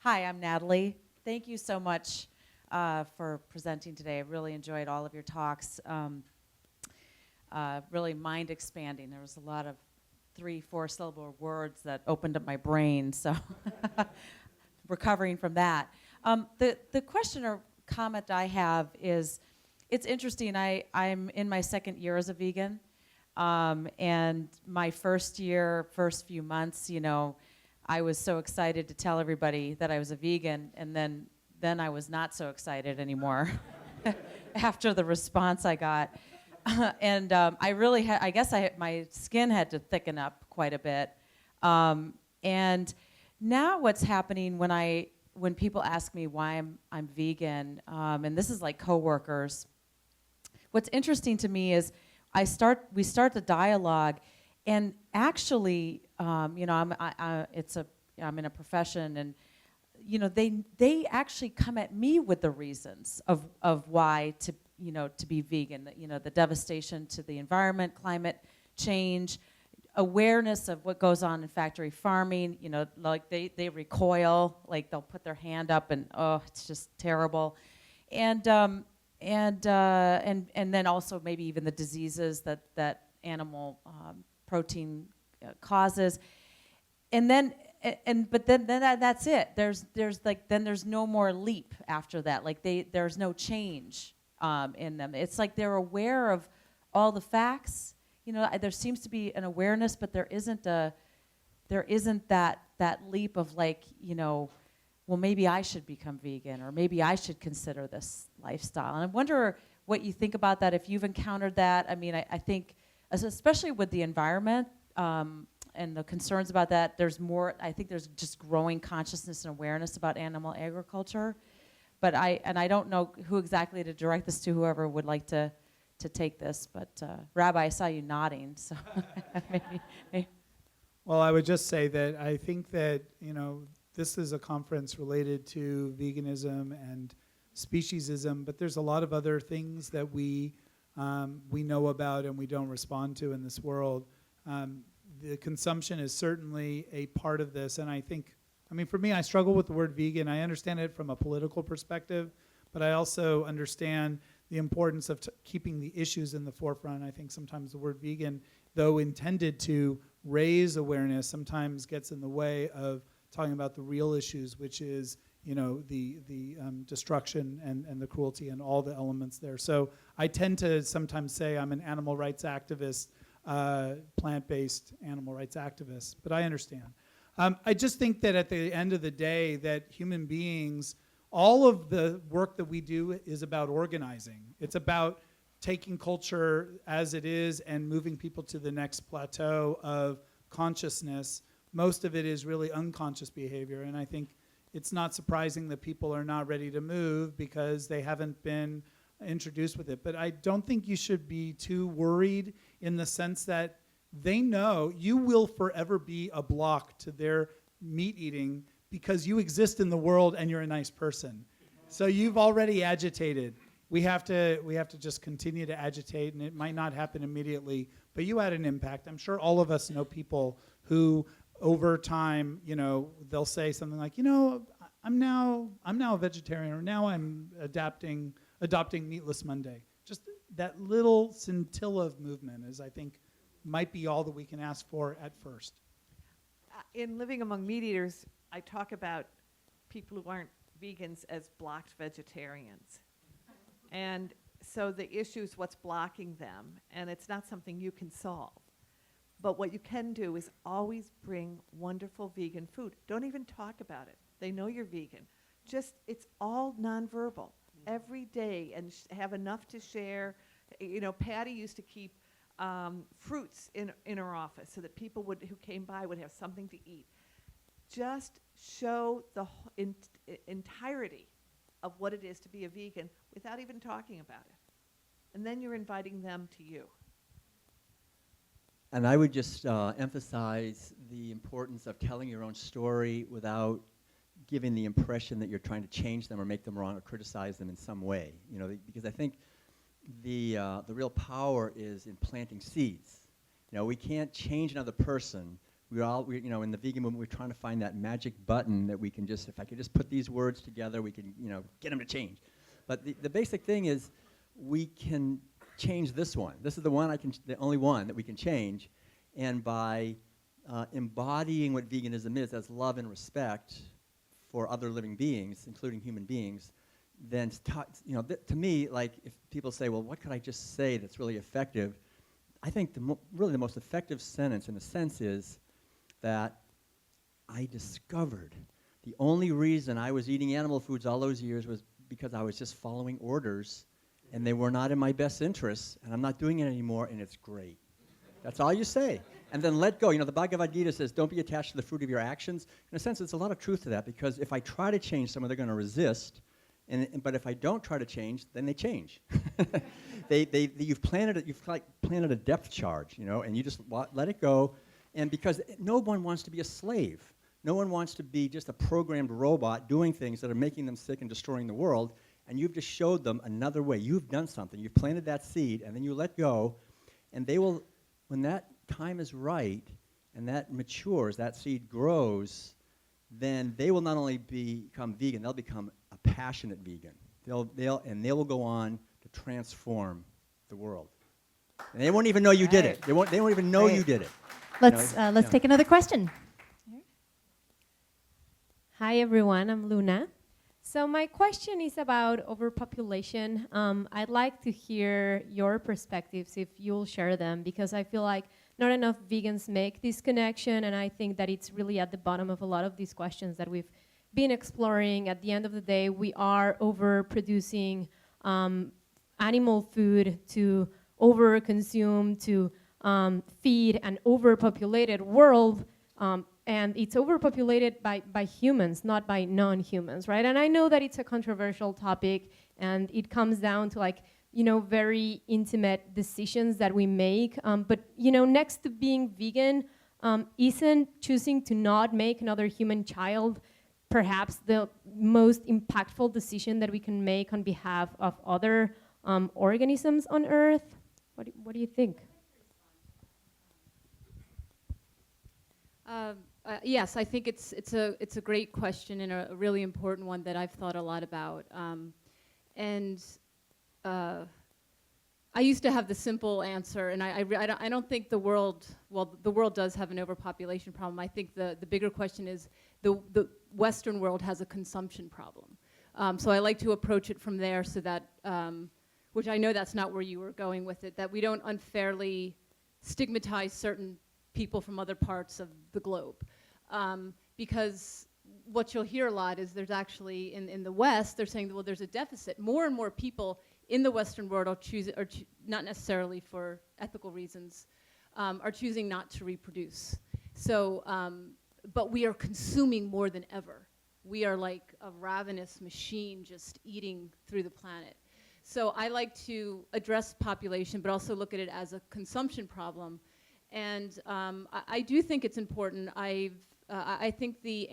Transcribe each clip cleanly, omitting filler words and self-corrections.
Hi, I'm Natalie. Thank you so much for presenting today. I really enjoyed all of your talks. Really mind expanding. There was a lot of 3-4 syllable words that opened up my brain, so recovering from that. The question or comment I have is, it's interesting, I'm in my second year as a vegan, and my first few months, you know, I was so excited to tell everybody that I was a vegan, and then I was not so excited anymore after the response I got. And I really I guess my skin had to thicken up quite a bit. And now what's happening when people ask me why I'm vegan, and this is like coworkers, what's interesting to me is we start the dialogue, and actually, you know, I'm in a profession, and you know, they actually come at me with the reasons of why to be vegan. You know, the devastation to the environment, climate change, awareness of what goes on in factory farming. You know, like they recoil, like they'll put their hand up, and oh, it's just terrible, and then also maybe even the diseases that animal protein causes, and then that's it. There's no more leap after that. Like there's no change in them. It's like they're aware of all the facts. You know, there seems to be an awareness, but there isn't that leap of, like, you know, well, maybe I should become vegan, or maybe I should consider this lifestyle. And I wonder what you think about that, if you've encountered that. I mean, I think, especially with the environment and the concerns about that, I think there's just growing consciousness and awareness about animal agriculture. But I don't know who exactly to direct this to, whoever would like to take this. But Rabbi, I saw you nodding, so maybe. Well, I would just say that I think that, you know, this is a conference related to veganism and speciesism, but there's a lot of other things that we know about and we don't respond to in this world. The consumption is certainly a part of this, and I mean, for me, I struggle with the word vegan. I understand it from a political perspective, but I also understand the importance of keeping the issues in the forefront. I think sometimes the word vegan, though intended to raise awareness, sometimes gets in the way of talking about the real issues, which is, you know, the destruction and the cruelty and all the elements there. So I tend to sometimes say I'm an animal rights activist, plant-based animal rights activist, but I understand. I just think that at the end of the day, that human beings, all of the work that we do is about organizing. It's about taking culture as it is and moving people to the next plateau of consciousness. Most of it is really unconscious behavior, and I think it's not surprising that people are not ready to move because they haven't been introduced with it. But I don't think you should be too worried, in the sense that they know you will forever be a block to their meat eating because you exist in the world and you're a nice person. So you've already agitated. We have to just continue to agitate, and it might not happen immediately, but you had an impact. I'm sure all of us know people who, over time, you know, they'll say something like, you know, I'm now a vegetarian, or now I'm adopting Meatless Monday. Just that little scintilla of movement is, I think, might be all that we can ask for at first. In Living Among Meat Eaters, I talk about people who aren't vegans as blocked vegetarians. And so the issue is what's blocking them, and it's not something you can solve. But what you can do is always bring wonderful vegan food. Don't even talk about it. They know you're vegan. Just, it's all nonverbal. Every day, and have enough to share. You know, Patty used to keep fruits in her office so that people who came by would have something to eat. Just show the entirety of what it is to be a vegan without even talking about it. And then you're inviting them to you. And I would just emphasize the importance of telling your own story without giving the impression that you're trying to change them or make them wrong or criticize them in some way. You know, because I think the real power is in planting seeds. You know, we can't change another person You know, in the vegan movement, we're trying to find that magic button that we can just, if I could just put these words together, we can, you know, get them to change. But the basic thing is, we can change this one. This is the only one that we can change, and by embodying what veganism is as love and respect for other living beings, including human beings, then you know, to me, like, if people say, well, what could I just say that's really effective? I think really the most effective sentence, in a sense, is that I discovered the only reason I was eating animal foods all those years was because I was just following orders, and they were not in my best interests, and I'm not doing it anymore, and it's great. That's all you say. And then let go. You know, the Bhagavad Gita says, don't be attached to the fruit of your actions. In a sense, there's a lot of truth to that, because if I try to change someone, they're going to resist. But if I don't try to change, then they change. You've planted a depth charge, you know, and you just let it go. And because no one wants to be a slave. No one wants to be just a programmed robot doing things that are making them sick and destroying the world. And you've just showed them another way. You've done something. You've planted that seed, and then you let go. And they will, when that time is right and that matures, that seed grows, then they will not only become vegan, they'll become a passionate vegan. They will go on to transform the world. And they won't even know you did it. They won't even know you did it. Let's take another question. Hi everyone, I'm Luna. So my question is about overpopulation. I'd like to hear your perspectives, if you'll share them, because I feel like not enough vegans make this connection, and I think that it's really at the bottom of a lot of these questions that we've been exploring. At the end of the day, we are overproducing animal food to overconsume, to feed an overpopulated world, and it's overpopulated by humans, not by non-humans, right? And I know that it's a controversial topic, and it comes down to, like, you know, very intimate decisions that we make. But, you know, next to being vegan, isn't choosing to not make another human child perhaps the most impactful decision that we can make on behalf of other organisms on Earth? What do you think? Yes, I think it's a great question, and a really important one that I've thought a lot about. I used to have the simple answer, and I don't think the world does have an overpopulation problem. I think the bigger question is the Western world has a consumption problem. So I like to approach it from there, so that, which I know that's not where you were going with it, that we don't unfairly stigmatize certain people from other parts of the globe. Because what you'll hear a lot is there's actually, in the West, they're saying, well, there's a deficit. More and more people in the Western world are not necessarily for ethical reasons, are choosing not to reproduce. So, but we are consuming more than ever. We are like a ravenous machine just eating through the planet. So I like to address population, but also look at it as a consumption problem. And I do think it's important. I think the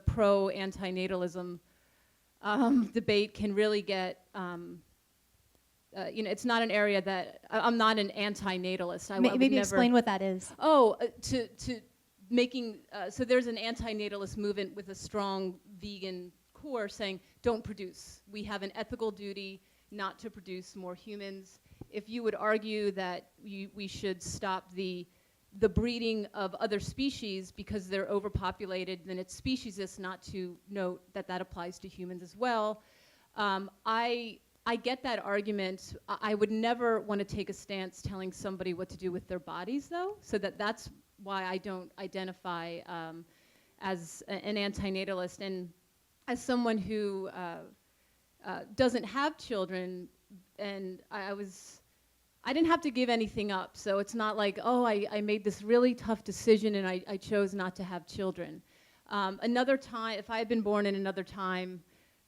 pro-antinatalism debate can really get, you know, it's not an area that, I'm not an antinatalist. Maybe explain what that is. Oh, so there's an antinatalist movement with a strong vegan core saying, don't produce. We have an ethical duty not to produce more humans. If you would argue that we should stop the breeding of other species because they're overpopulated, then it's speciesist not to note that that applies to humans as well. I get that argument. I would never want to take a stance telling somebody what to do with their bodies, though, so that's why I don't identify as an antinatalist. And as someone who doesn't have children, and I didn't have to give anything up, so it's not like, oh, I made this really tough decision and I chose not to have children. Another time, if I had been born in another time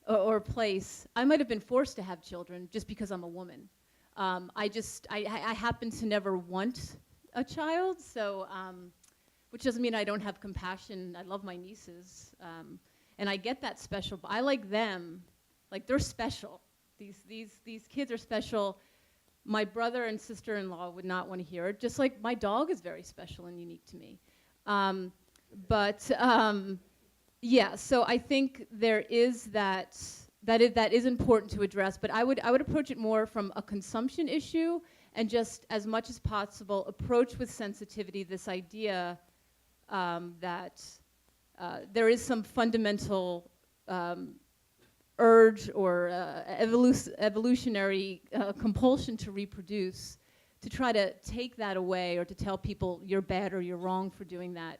or place, I might have been forced to have children just because I'm a woman. I happen to never want a child, so, which doesn't mean I don't have compassion. I love my nieces, and I get that special, but I like them, like they're special. These kids are special. My brother and sister-in-law would not want to hear it, just like my dog is very special and unique to me. Yeah, so I think there is that is important to address, but I would approach it more from a consumption issue and just as much as possible approach with sensitivity this idea that there is some fundamental urge or evolutionary compulsion to reproduce, to try to take that away or to tell people you're bad or you're wrong for doing that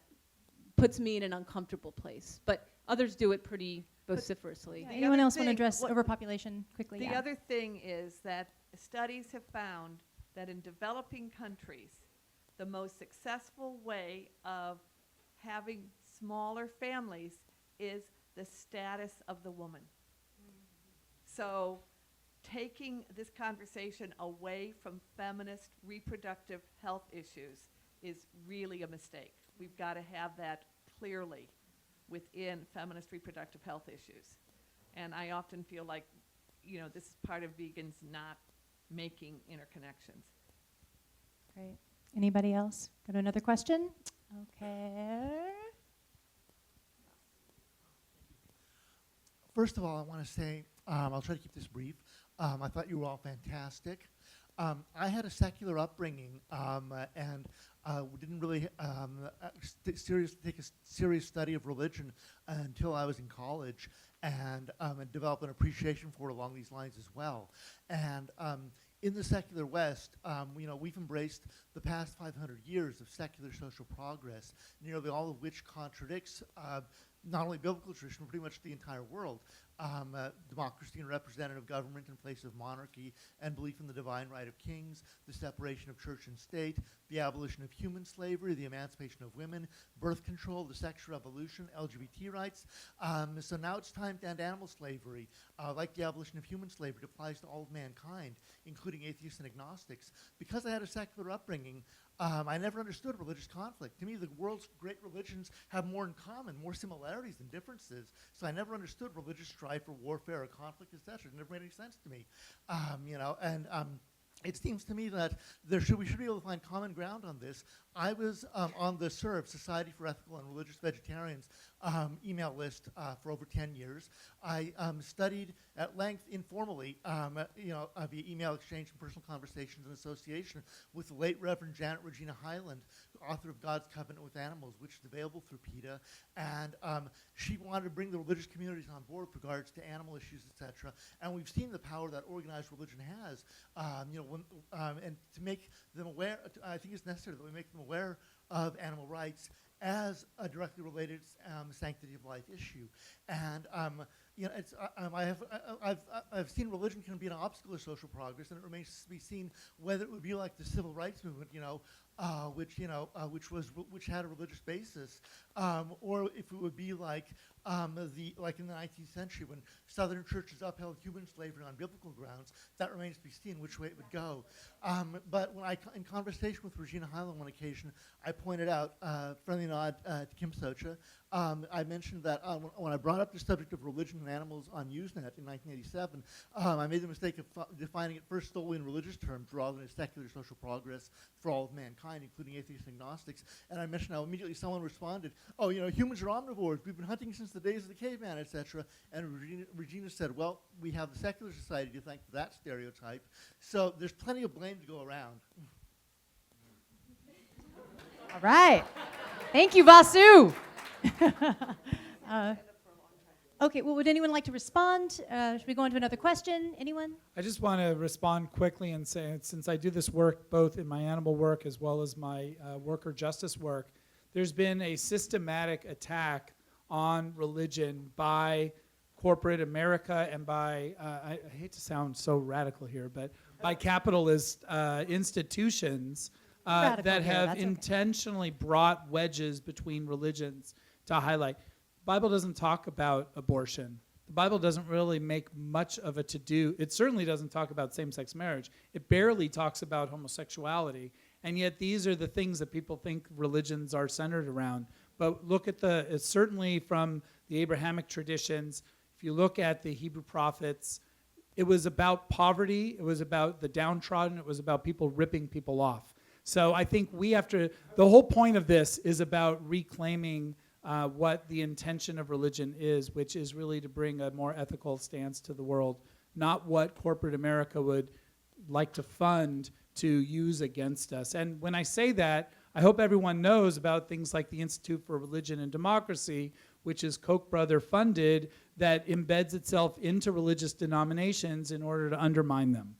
puts me in an uncomfortable place. But others do it pretty vociferously. The Anyone other else want to thing- address what- overpopulation quickly? The Yeah. other thing is that studies have found that in developing countries, the most successful way of having smaller families is the status of the woman. So taking this conversation away from feminist reproductive health issues is really a mistake. We've got to have that clearly within feminist reproductive health issues. And I often feel like, this is part of vegans not making interconnections. Great. Anybody else? Got another question? Okay. First of all, I want to say, I'll try to keep this brief. I thought you were all fantastic. I had a secular upbringing and didn't really take a serious study of religion until I was in college, and developed an appreciation for it along these lines as well. And in the secular West, we've embraced the past 500 years of secular social progress, nearly all of which contradicts not only biblical tradition, but pretty much the entire world. Democracy and representative government in place of monarchy, and belief in the divine right of kings, the separation of church and state, the abolition of human slavery, the emancipation of women, birth control, the sexual revolution, LGBT rights. So now it's time to end animal slavery. Like the abolition of human slavery, it applies to all of mankind, including atheists and agnostics. Because I had a secular upbringing, I never understood religious conflict. To me, the world's great religions have more in common, more similarities than differences. So I never understood religious strife or warfare or conflict, etc. It never made any sense to me. It seems to me that we should be able to find common ground on this. I was on the SERV, Society for Ethical and Religious Vegetarians, email list for over 10 years. I studied at length informally, via email exchange and personal conversations and association with the late Reverend Janet Regina Hyland, author of God's Covenant with Animals, which is available through PETA. And she wanted to bring the religious communities on board with regards to animal issues, etc. And we've seen the power that organized religion has, and to make them aware, I think it's necessary that we make them aware of animal rights as a directly related sanctity of life issue. And I've seen religion can be an obstacle to social progress, and it remains to be seen whether it would be like the civil rights movement, which had a religious basis, or if it would be like in the 19th century when Southern churches upheld human slavery on biblical grounds. That remains to be seen which way it would go. But when in conversation with Regina Hyland one occasion, I pointed out, friendly nod to Kim Socha, I mentioned that when I brought up the subject of religion and animals on Usenet in 1987, I made the mistake of defining it first solely in religious terms rather than as secular social progress for all of mankind, including atheists and agnostics. And I mentioned how immediately someone responded, humans are omnivores, we've been hunting since the days of the caveman, etc. And Regina said, well, we have the secular society to thank for that stereotype. So there's plenty of blame to go around. All right. Thank you, Vasu. Okay, well, would anyone like to respond? Should we go on to another question? Anyone? I just want to respond quickly and say, since I do this work both in my animal work as well as my worker justice work, there's been a systematic attack on religion by corporate America and by, I hate to sound so radical here, but by capitalist institutions that have intentionally brought wedges between religions to highlight. The Bible doesn't talk about abortion. The Bible doesn't really make much of a to-do. It certainly doesn't talk about same-sex marriage. It barely talks about homosexuality. And yet these are the things that people think religions are centered around. But look at it's certainly from the Abrahamic traditions. If you look at the Hebrew prophets, it was about poverty. It was about the downtrodden. It was about people ripping people off. So I think we have to, the whole point of this is about reclaiming what the intention of religion is, which is really to bring a more ethical stance to the world, not what corporate America would like to fund to use against us. And when I say that, I hope everyone knows about things like the Institute for Religion and Democracy, which is Koch brother funded, that embeds itself into religious denominations in order to undermine them.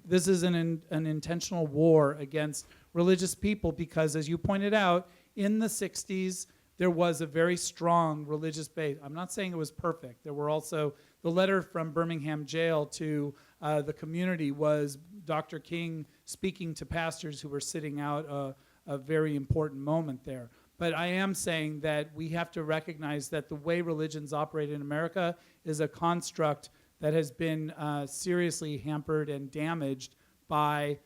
This is an intentional war against religious people because, as you pointed out, in the 60s, there was a very strong religious base. I'm not saying it was perfect. There were also, the letter from Birmingham jail to the community was Dr. King speaking to pastors who were sitting out a very important moment there. But I am saying that we have to recognize that the way religions operate in America is a construct that has been seriously hampered and damaged by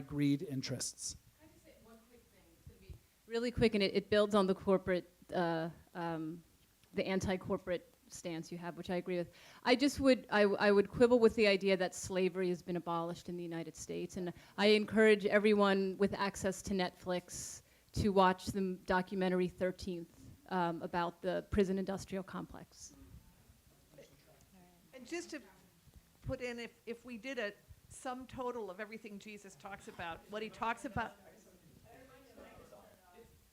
greed interests. Can I just say one quick thing? It's going to be really quick, and it builds on the corporate, the anti-corporate stance you have, which I agree with. I would quibble with the idea that slavery has been abolished in the United States, and I encourage everyone with access to Netflix to watch the documentary 13th about the prison industrial complex. And just to put in, if we did a sum total of everything Jesus talks about,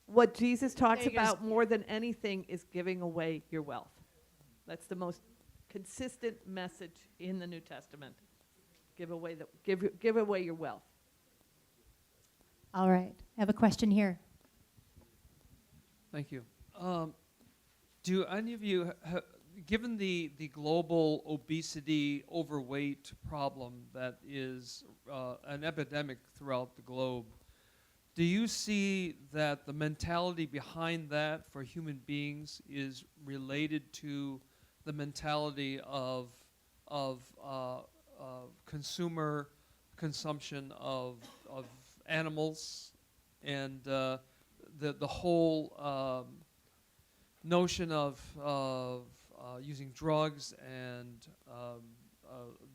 what Jesus talks about more than anything is giving away your wealth. That's the most consistent message in the New Testament. Give away your wealth. All right. I have a question here. Thank you. Do any of you, given the global obesity, overweight problem that is an epidemic throughout the globe, do you see that the mentality behind that for human beings is related to the mentality of consumer consumption of animals and the whole notion of using drugs and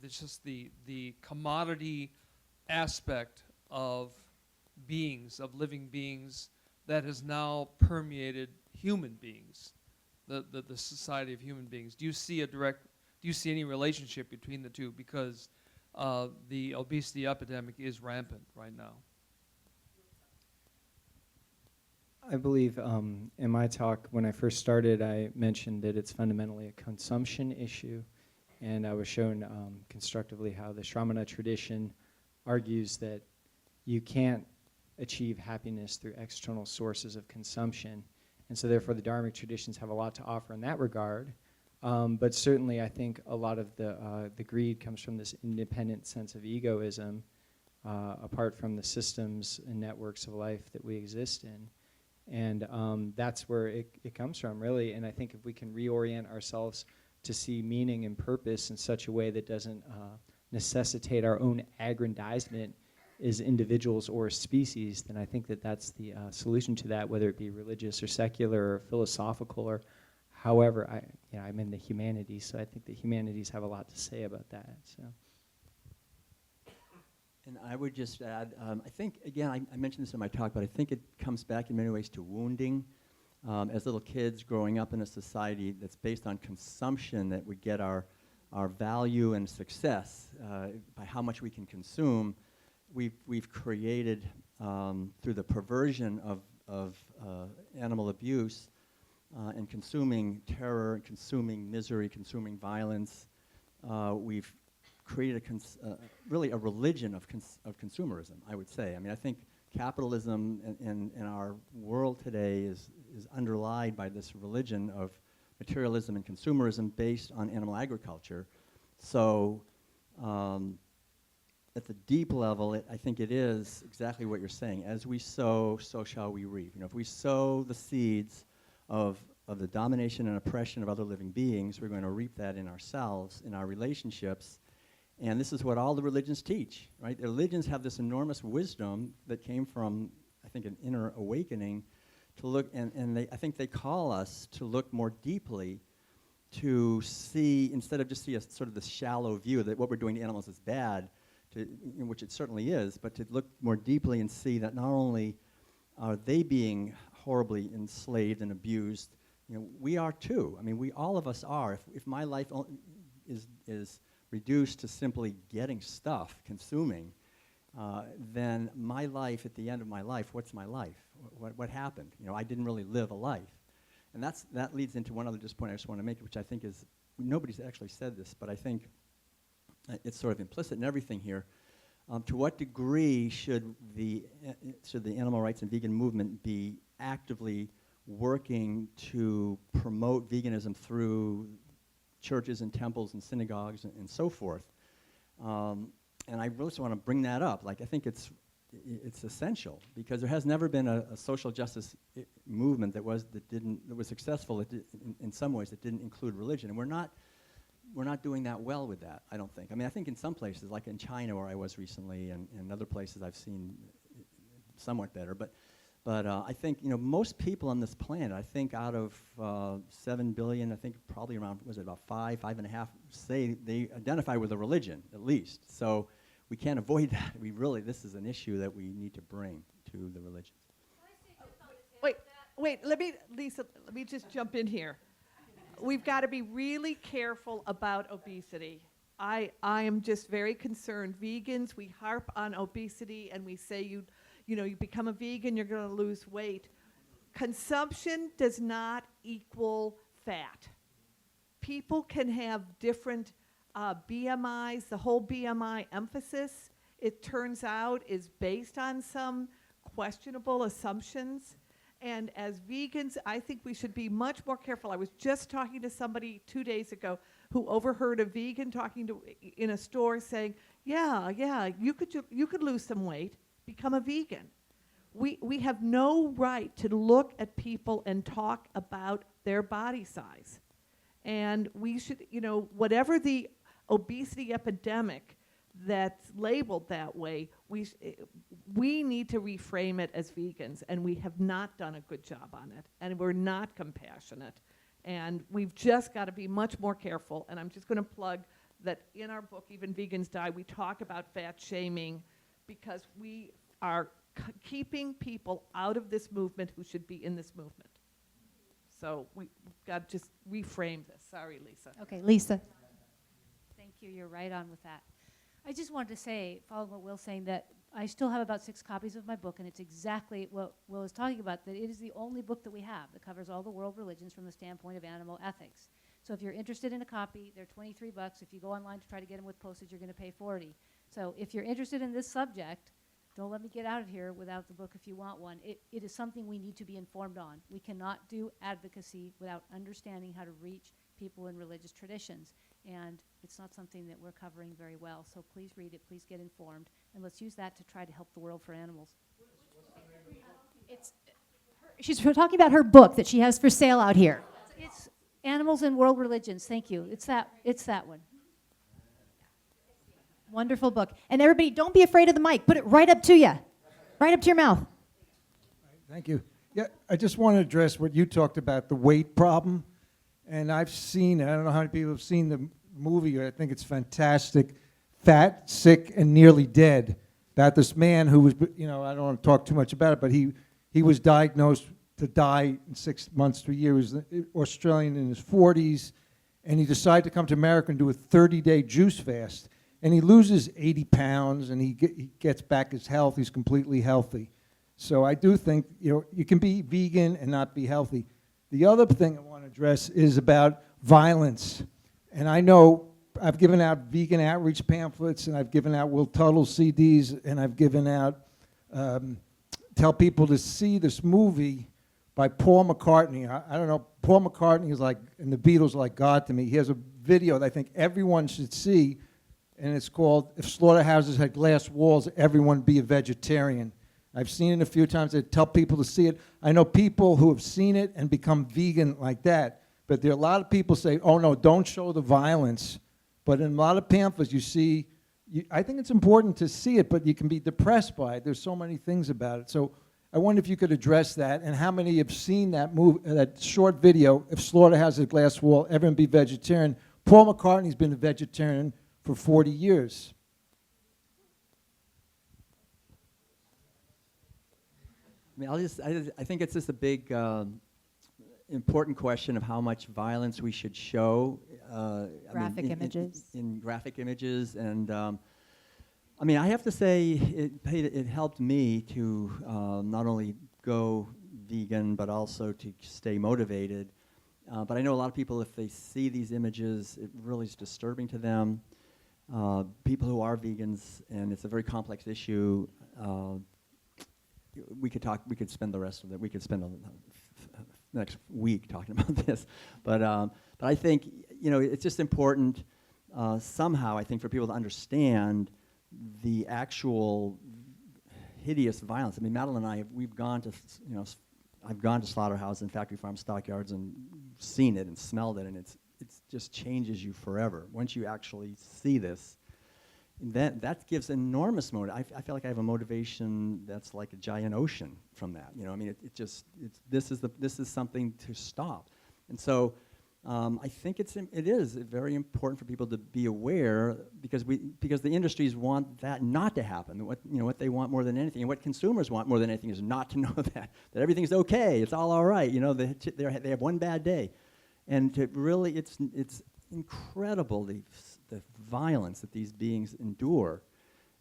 there's just the commodity aspect of beings, of living beings, that has now permeated human beings, the society of human beings. Do you see any relationship between the two? Because the obesity epidemic is rampant right now. I believe in my talk, when I first started, I mentioned that it's fundamentally a consumption issue, and I was shown constructively how the Shramana tradition argues that you can't achieve happiness through external sources of consumption, and so therefore the Dharmic traditions have a lot to offer in that regard. But certainly I think a lot of the greed comes from this independent sense of egoism, apart from the systems and networks of life that we exist in. And that's where it comes from, really. And I think if we can reorient ourselves to see meaning and purpose in such a way that doesn't necessitate our own aggrandizement as individuals or species, then I think that that's the solution to that, whether it be religious or secular or philosophical or however. I'm in the humanities, so I think the humanities have a lot to say about that. So. And I would just add, I think, again, I mentioned this in my talk, but I think it comes back in many ways to wounding. As little kids growing up in a society that's based on consumption, that we get our value and success by how much we can consume, we've created, through the perversion of animal abuse and consuming terror, consuming misery, consuming violence, we've created really a religion of consumerism, I would say. I mean, I think capitalism in our world today is underlined by this religion of materialism and consumerism based on animal agriculture. So at the deep level, I think it is exactly what you're saying. As we sow, so shall we reap. You know, if we sow the seeds of the domination and oppression of other living beings, we're going to reap that in ourselves, in our relationships. And this is what all the religions teach, right? The religions have this enormous wisdom that came from, I think, an inner awakening to look, and I think they call us to look more deeply, to see, instead of just see a sort of this shallow view that what we're doing to animals is bad, which it certainly is, but to look more deeply and see that not only are they being horribly enslaved and abused, we are too. I mean, all of us are. If my life is reduced to simply getting stuff, consuming, then my life, at the end of my life, what's my life? What happened? I didn't really live a life. And that leads into one other point I just want to make, which I think is, nobody's actually said this, but I think it's sort of implicit in everything here. To what degree should the animal rights and vegan movement be actively working to promote veganism through churches and temples and synagogues and so forth? And I really just want to bring that up. Like, I think it's essential, because there has never been a social justice movement that was successful in some ways that didn't include religion, and we're not doing that well with that, I don't think. I mean, I think in some places, like in China where I was recently, and other places I've seen somewhat better, but I think, most people on this planet, I think out of 7 billion, I think probably around, was it about 5.5, say they identify with a religion, at least. So we can't avoid that. This is an issue that we need to bring to the religions. Wait, Lisa, let me just jump in here. We've got to be really careful about obesity. I am just very concerned. Vegans, we harp on obesity and we say you become a vegan, you're going to lose weight. Consumption does not equal fat. People can have different BMIs. The whole BMI emphasis, it turns out, is based on some questionable assumptions. And as vegans, I think we should be much more careful. I was just talking to somebody 2 days ago who overheard a vegan talking in a store saying, yeah, you could lose some weight, become a vegan. We have no right to look at people and talk about their body size. And we should, whatever the obesity epidemic that's labeled that way, we need to reframe it as vegans, and we have not done a good job on it, and we're not compassionate. And we've just got to be much more careful. And I'm just going to plug that in our book, Even Vegans Die, we talk about fat shaming, because we are keeping people out of this movement who should be in this movement. So we've got to just reframe this. Sorry, Lisa. Okay, Lisa. Thank you. You're right on with that. I just wanted to say, following what Will's saying, that I still have about 6 copies of my book, and it's exactly what Will is talking about, that it is the only book that we have that covers all the world religions from the standpoint of animal ethics. So if you're interested in a copy, they're $23. If you go online to try to get them with postage, you're going to pay $40. So if you're interested in this subject, don't let me get out of here without the book if you want one. It is something we need to be informed on. We cannot do advocacy without understanding how to reach people in religious traditions. And it's not something that we're covering very well. So please read it, please get informed, and let's use that to try to help the world for animals. She's talking about her book that she has for sale out here. It's Animals and World Religions. Thank you. It's that one. Wonderful book. And everybody, don't be afraid of the mic. Put it right up to you, right up to your mouth. Thank you. Yeah, I just want to address what you talked about, the weight problem. And I've seen it. I don't know how many people have seen the movie. I think it's fantastic. Fat, Sick, and Nearly Dead. About this man who was, I don't want to talk too much about it, but he was diagnosed to die in 6 months to a year. He was Australian in his 40s, and he decided to come to America and do a 30-day juice fast. And he loses 80 pounds, and he gets back his health. He's completely healthy. So I do think, you can be vegan and not be healthy. The other thing I want to address is about violence. And I know I've given out vegan outreach pamphlets, and I've given out Will Tuttle CDs, and I've given out, tell people to see this movie by Paul McCartney. I don't know, Paul McCartney is like, and the Beatles are like God to me. He has a video that I think everyone should see, and it's called, If Slaughterhouses Had Glass Walls, Everyone Be a Vegetarian. I've seen it a few times. I tell people to see it. I know people who have seen it and become vegan like that, but there are a lot of people say, oh no, don't show the violence. But in a lot of pamphlets you see, I think it's important to see it, but you can be depressed by it. There's so many things about it. So I wonder if you could address that, and how many have seen that that short video, If Slaughterhouse Had a Glass Wall, Everyone Be Vegetarian. Paul McCartney's been a vegetarian for 40 years. mean, I think it's just a big, important question of how much violence we should show. Graphic images. In graphic images, and I mean, I have to say, it helped me to not only go vegan, but also to stay motivated. But I know a lot of people, if they see these images, it really is disturbing to them. People who are vegans, and it's a very complex issue. We could spend the rest of it. We could spend the next week talking about this. But I think, you know, it's just important somehow, I think, for people to understand the actual hideous violence. I mean, Madeline and I, we've gone to, you know, I've gone to slaughterhouses and factory farm stockyards and seen it and smelled it, and it just changes you forever. Once you actually see this, that gives enormous motive. I feel like I have a motivation that's like a giant ocean from that. You know, I mean, this is something to stop. And so I think it is very important for people to be aware, because the industries want that not to happen. What they want more than anything, and what consumers want more than anything, is not to know that everything's okay. It's all right. You know, they have one bad day, and to really, it's incredible the violence that these beings endure,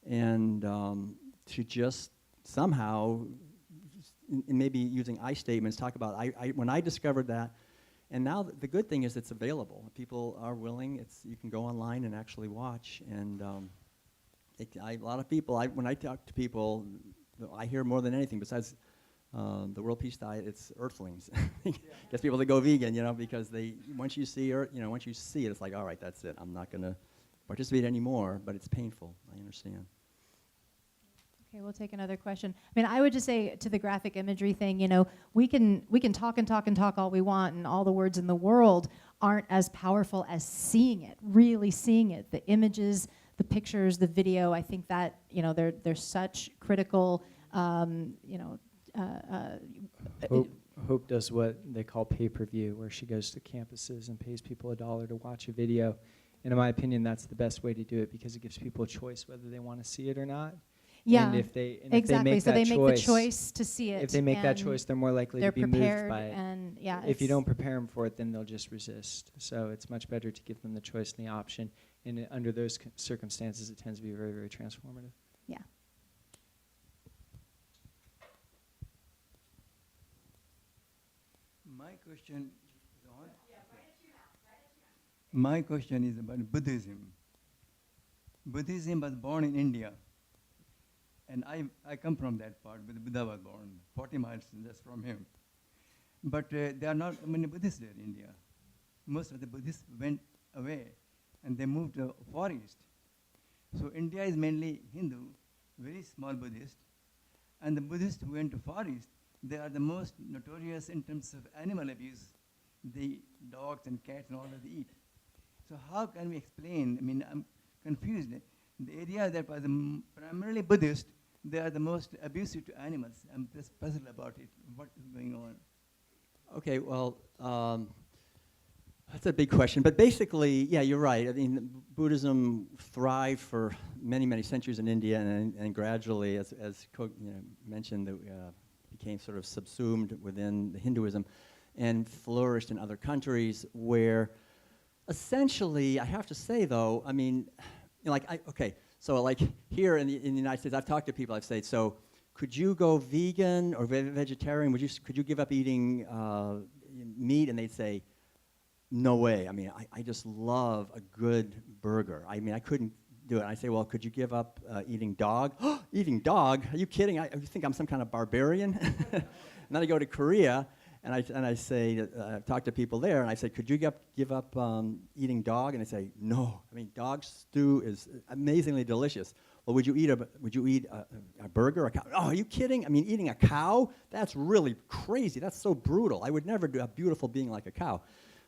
and to just somehow, in maybe using I statements, talk about when I discovered that. And now the good thing is it's available. People are willing. You can go online and actually watch. And a lot of people, when I talk to people, I hear more than anything besides the World Peace Diet, it's earthlings. Gets people to go vegan, you know, because once you see it, it's like, all right, that's it. I'm not going to participate anymore, but it's painful. I understand. Okay, we'll take another question. I mean, I would just say to the graphic imagery thing, you know, we can talk and talk and talk all we want, and all the words in the world aren't as powerful as seeing it, really seeing it. The images, the pictures, the video, I think that, you know, they're such critical, you know. Hope does what they call pay-per-view, where she goes to campuses and pays people $1 to watch a video. And in my opinion, that's the best way to do it, because it gives people a choice whether they want to see it or not. Yeah, and if they exactly. make so they that make the choice to see it. If they make that choice, they're more likely to be moved by it. And yeah, if you don't prepare them for it, then they'll just resist. So it's much better to give them the choice and the option. And under those circumstances, it tends to be very, very transformative. Yeah. My question is on. My question is about Buddhism. Buddhism was born in India. And I come from that part where Buddha was born, 40 miles just from him. But there are not many Buddhists there in India. Most of the Buddhists went away and they moved to Far East. So India is mainly Hindu, very small Buddhist. And the Buddhists who went to Far East, they are the most notorious in terms of animal abuse. They eat dogs and cats and all that they eat. So how can we explain? I mean, I'm confused. The area that was primarily Buddhist, they are the most abusive to animals. I'm just puzzled about it. What is going on? Okay, well, that's a big question. But basically, yeah, you're right. I mean, Buddhism thrived for many, many centuries in India, and gradually, as mentioned, became sort of subsumed within the Hinduism and flourished in other countries where essentially, I have to say, though, I mean, so like here in the United States, I've talked to people, I've said, so could you go vegan or vegetarian? Could you give up eating meat? And they'd say, no way. I mean, I just love a good burger. I mean, I couldn't do it. And I say, well, could you give up eating dog? Eating dog? Are you kidding? You think I'm some kind of barbarian? And then I go to Korea, and I say, I've talked to people there, and I say, could you give up eating dog? And they say, no. I mean, dog stew is amazingly delicious. Well, would you eat a burger, a cow? Oh, are you kidding? I mean, eating a cow? That's really crazy. That's so brutal. I would never do a beautiful being like a cow.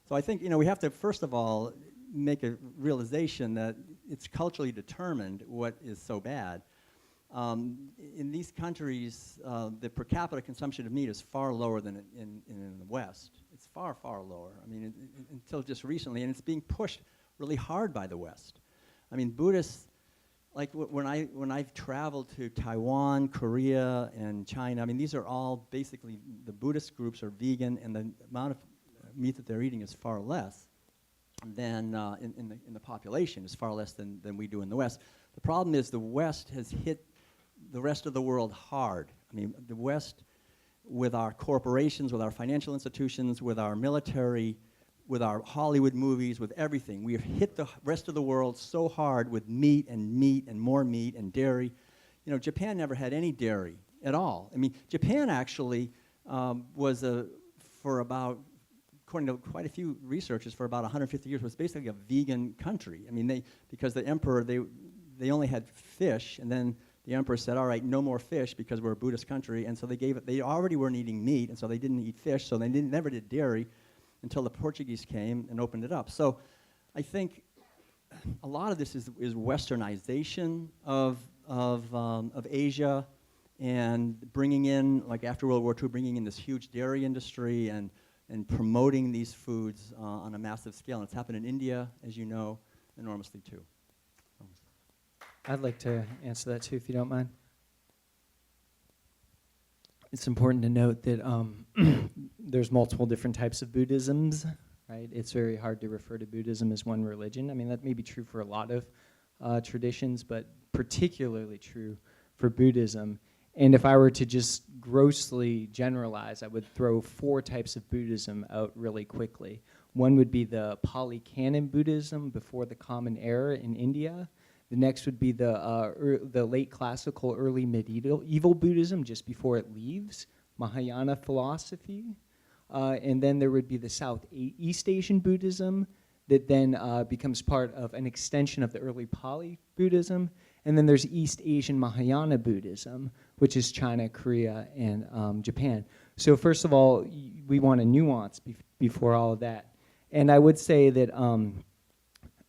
So I think, we have to, first of all, make a realization that it's culturally determined what is so bad. In these countries, the per capita consumption of meat is far lower than in the West. It's far, far lower. I mean, until just recently, and it's being pushed really hard by the West. I mean, Buddhists like when I've traveled to Taiwan, Korea, and China, I mean, these are all basically, the Buddhist groups are vegan, and the amount of meat that they're eating is far less than in the population, is far less than we do in the West. The problem is the West has hit the rest of the world hard. I mean, the West, with our corporations, with our financial institutions, with our military, with our Hollywood movies, with everything, we have hit the rest of the world so hard with meat and more meat and dairy. You know, Japan never had any dairy at all. I mean, Japan actually was for about, according to quite a few researchers, for about 150 years was basically a vegan country. I mean, because the emperor, they only had fish, and then the emperor said, all right, no more fish because we're a Buddhist country, and so they already weren't eating meat, and so they didn't eat fish, so they never did dairy until the Portuguese came and opened it up. So I think a lot of this is westernization of Asia, and bringing in, like after World War II, bringing in this huge dairy industry and promoting these foods on a massive scale. And it's happened in India, as you know, enormously too. I'd like to answer that too, if you don't mind. It's important to note that there's multiple different types of Buddhisms, right? It's very hard to refer to Buddhism as one religion. I mean, that may be true for a lot of traditions, but particularly true for Buddhism. And if I were to just grossly generalize, I would throw 4 types of Buddhism out really quickly. One would be the Pali Canon Buddhism before the Common Era in India. The next would be the late classical, early medieval Buddhism, just before it leaves, Mahayana philosophy. And then there would be the Southeast Asian Buddhism that then becomes part of an extension of the early Pali Buddhism. And then there's East Asian Mahayana Buddhism, which is China, Korea, and Japan. So first of all, we want a nuance before all of that. And I would say that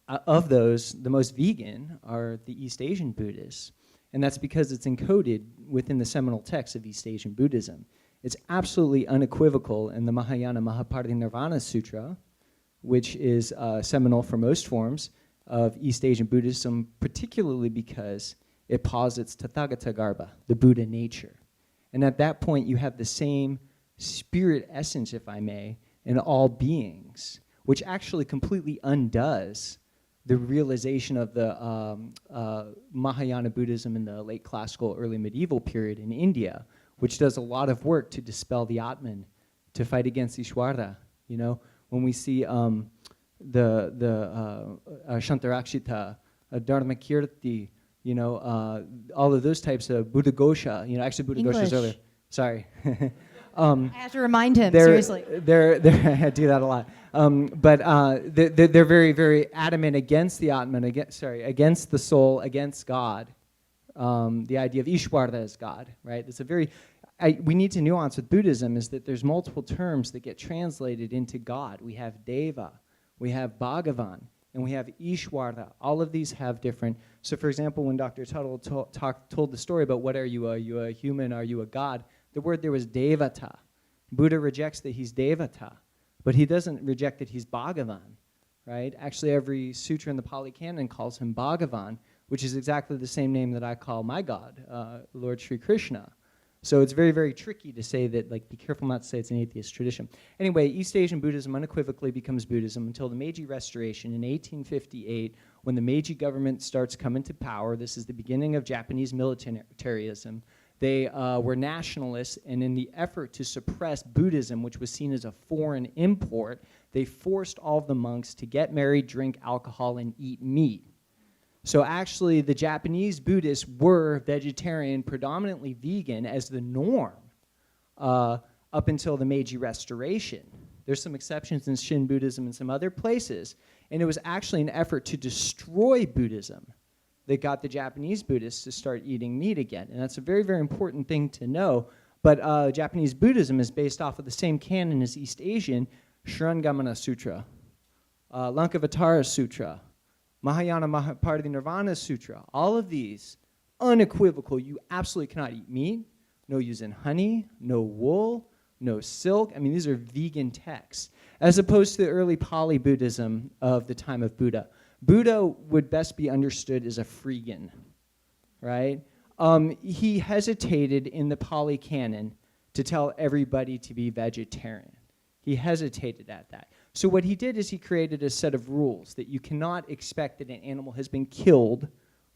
of those, the most vegan are the East Asian Buddhists. And that's because it's encoded within the seminal text of East Asian Buddhism. It's absolutely unequivocal in the Mahayana Mahaparinirvana Sutra, which is seminal for most forms of East Asian Buddhism, particularly because it posits Tathagata Garbha, the Buddha nature. And at that point, you have the same spirit essence, if I may, in all beings, which actually completely undoes the realization of the Mahayana Buddhism in the late classical, early medieval period in India, which does a lot of work to dispel the Atman, to fight against Ishwarta. You know, when we see the Shantarakshita, Dharmakirti, you know, all of those types of Buddhaghosa, you know, actually Buddhaghosa's earlier. Sorry. I have to remind him, seriously. I do that a lot. But they're very, very adamant against the Atman, against the soul, against God. The idea of Ishwarta as God, right? It's a very, we need to nuance with Buddhism is that there's multiple terms that get translated into God. We have Deva, we have Bhagavan, and we have Ishwarta. All of these have different, so for example, when Dr. Tuttle told the story about what are you a human, are you a God, the word there was Devata. Buddha rejects that he's Devata, but he doesn't reject that he's Bhagavan, right? Actually, every sutra in the Pali Canon calls him Bhagavan, which is exactly the same name that I call my God, Lord Sri Krishna. So it's very, very tricky to say that, like, be careful not to say it's an atheist tradition. Anyway, East Asian Buddhism unequivocally becomes Buddhism until the Meiji Restoration in 1858, when the Meiji government starts coming to power. This is the beginning of Japanese militarism. They were nationalists, and in the effort to suppress Buddhism, which was seen as a foreign import, they forced all of the monks to get married, drink alcohol, and eat meat. So actually, the Japanese Buddhists were vegetarian, predominantly vegan, as the norm up until the Meiji Restoration. There's some exceptions in Shin Buddhism and some other places, and it was actually an effort to destroy Buddhism that got the Japanese Buddhists to start eating meat again. And that's a very, very important thing to know. But Japanese Buddhism is based off of the same canon as East Asian, Sharangamana Sutra, Lankavatara Sutra, Mahayana Mahaparinirvana Sutra. All of these, unequivocal, you absolutely cannot eat meat, no using honey, no wool, no silk. I mean, these are vegan texts, as opposed to the early Pali Buddhism of the time of Buddha. Buddha would best be understood as a freegan, right? He hesitated in the Pali Canon to tell everybody to be vegetarian. He hesitated at that. So what he did is he created a set of rules that you cannot expect that an animal has been killed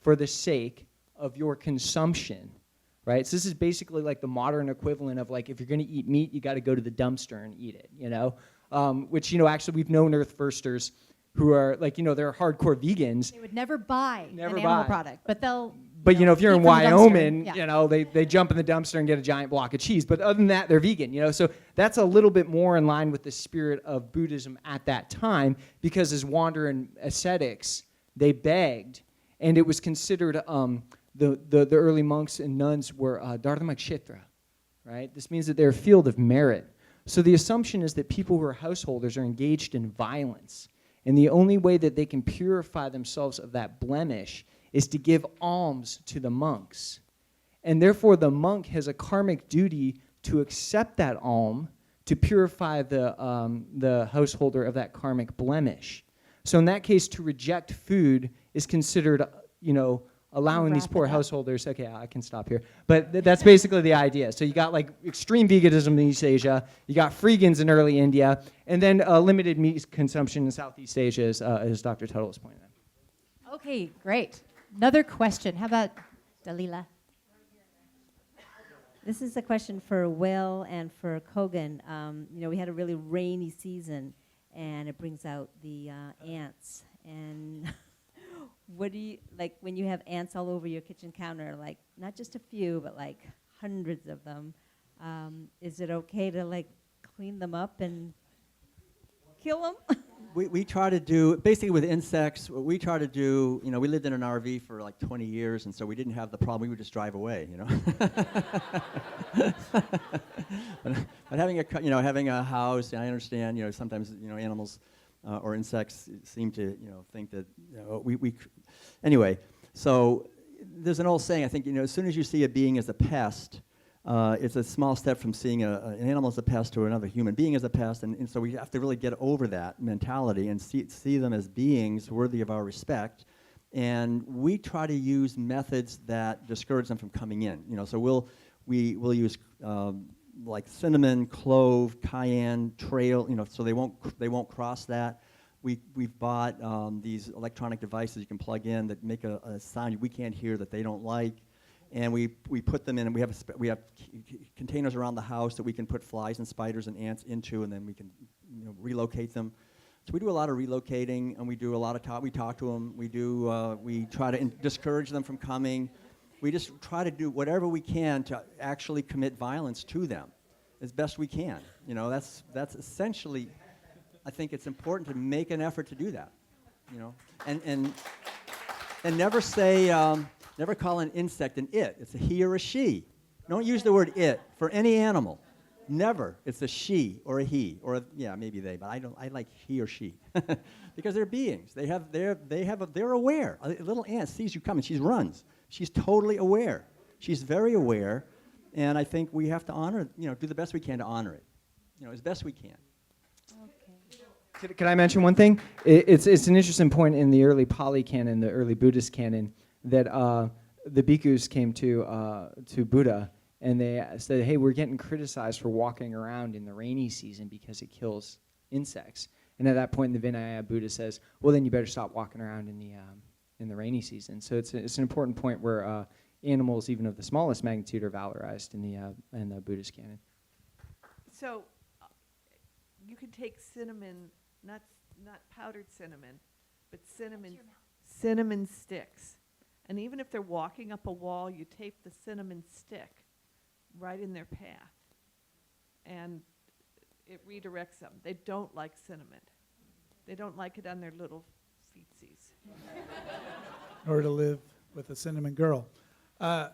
for the sake of your consumption, right? So this is basically like the modern equivalent of like if you're going to eat meat, you got to go to the dumpster and eat it, you know? Which, you know, actually we've known Earth Firsters who are like, you know, they're hardcore vegans. They would never buy Never an animal buy. product, but they'll. But, you know, if you're eat in from the dumpster. Wyoming, Yeah. you know, they jump in the dumpster and get a giant block of cheese. But other than that, they're vegan, you know. So that's a little bit more in line with the spirit of Buddhism at that time, because as wandering ascetics, they begged, and it was considered the early monks and nuns were dharmakshitra, right? This means that they're a field of merit. So the assumption is that people who are householders are engaged in violence, and the only way that they can purify themselves of that blemish is to give alms to the monks. And therefore, the monk has a karmic duty to accept that alm to purify the householder of that karmic blemish. So in that case, to reject food is considered, you know, allowing these poor householders, okay, I can stop here, but that's basically the idea. So you got like extreme veganism in East Asia, you got freegans in early India, and then limited meat consumption in Southeast Asia, as Dr. Tuttle was pointing out. Okay, great. Another question. How about Dalila? This is a question for Will and for Kogan. You know, we had a really rainy season, and it brings out the ants. And what do you, like when you have ants all over your kitchen counter, like not just a few, but like hundreds of them, is it okay to like clean them up and kill them? We try to do, basically with insects, what we try to do, you know, we lived in an RV for like 20 years, and so we didn't have the problem. We would just drive away, you know. But having a house, and I understand, you know, sometimes, you know, animals or insects seem to, you know, think that, you know, anyway, so there's an old saying, I think, you know, as soon as you see a being as a pest, it's a small step from seeing an animal as a pest to another human being as a pest, and so we have to really get over that mentality and see them as beings worthy of our respect. And we try to use methods that discourage them from coming in. You know, so we'll use like cinnamon, clove, cayenne, trail. You know, so they won't cross that. We've bought these electronic devices you can plug in that make a sound we can't hear that they don't like. And we put them in, and we have containers around the house that we can put flies and spiders and ants into, and then we can, you know, relocate them. So we do a lot of relocating, and we do a lot of we talk to them. We try to discourage them from coming. We just try to do whatever we can to actually commit violence to them as best we can. You know, that's essentially, I think it's important to make an effort to do that. You know, and never say. Never call an insect an it. It's a he or a she. Don't use the word it for any animal. Never. It's a she or a he or yeah, maybe they, but I don't. I like he or she because they're beings. They're aware. A little ant sees you coming. She runs. She's totally aware. She's very aware, and I think we have to honor. You know, do the best we can to honor it. You know, as best we can. Can I mention one thing? It's an interesting point in the early Pali Canon, the early Buddhist canon, that the bhikkhus came to Buddha and they said, hey, we're getting criticized for walking around in the rainy season because it kills insects. And at that point in the Vinaya, Buddha says, well, then you better stop walking around in the rainy season. So it's an important point where animals, even of the smallest magnitude, are valorized in the Buddhist canon. So you can take cinnamon, not powdered cinnamon, but cinnamon sticks. And even if they're walking up a wall, you tape the cinnamon stick right in their path. And it redirects them. They don't like cinnamon. They don't like it on their little feetsies. Or to live with a cinnamon girl. I